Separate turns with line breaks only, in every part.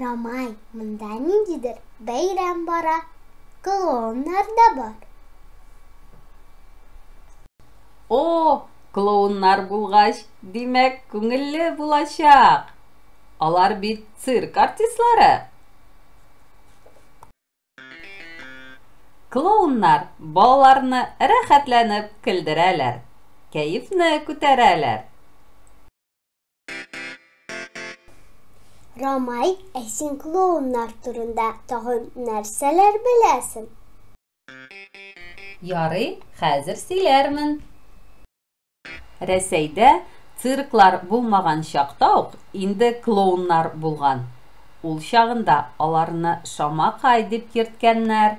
Рамай, монда ниндидер бәйрәм бара. Клоуннар да бар.
О, клоуннар булгач, димәк, күңелле булачак. Алар бит цирк артистлары. Клоуннар балаларны рәхәтләнеп көлдерәләр, кәефне күтәрәләр.
Рамай, син клоуннар турында тагын нәрсәләр беләсең?
Ярый, хәзер сөйләрмен. Рәсәйдә цирклар булмаган чакта ук инде клоуннар булган. Ул чагында аларны Шамакай дип йөрткәннәр.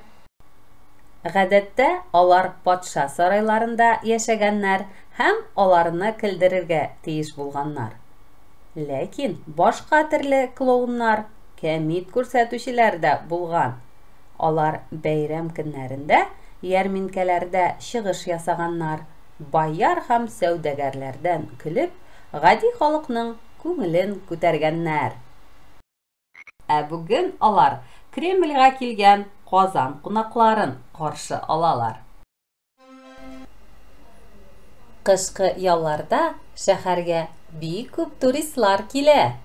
Гадәттә, алар патша сарайларында яшәгәннәр һәм аларны көлдерергә тиеш булганнар. Ләкин башка төрле клоуннар, кәмит күрсәтүчеләр дә булган. Алар бәйрәм көннәрендә, ярминкәләрдә чыгыш ясаганнар, баяр һәм сәүдәгәрләрдән көлеп, гади халыкның күңелен күтәргәннәр. Ә бүген алар Кремльгә килгән Казан кунакларын каршы алалар. Кышкы ялларда шәһәргә бик күп туристлар килә.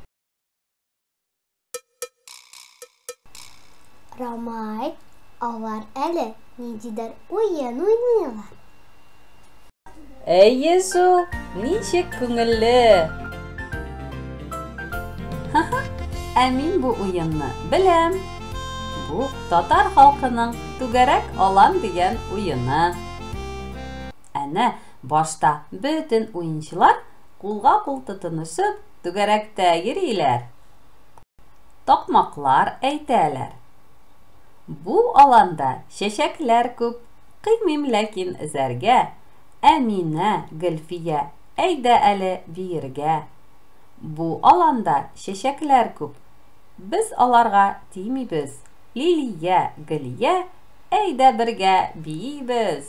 Рамай, алар әле ниндидер уен уйныйлар.
Әйе шул, ничек күңелле. Ә мин бу уенны беләм. Бу татар халкының түгәрәк алам дигән уены. Әнә башта бөтен уенчылар кулга-кул тотынышып түгәрәктә йөриләр. Такмаклар әйтәләр. Бу аланда чәчәкләр күп, кыймыйм ләкин эзәргә. Әминә, Гөлфия, әйдә әле биергә. Бу аланда чәчәкләр күп. Без аларга тимибез. Лилия, Гөлия, әйдә бергә биебез.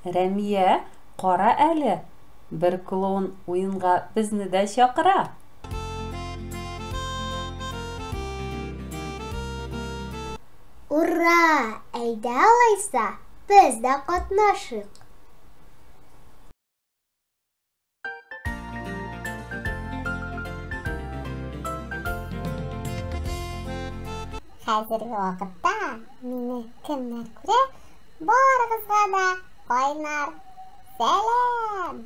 Рәмия, кара әле. Бер клоун уенга безне дә чакыра.
Ура! Әйдә алайса, без дә катнашыйк. Хәзерге вакытта мине кемнәр күрә? Барыгызга да кайнар сәлам!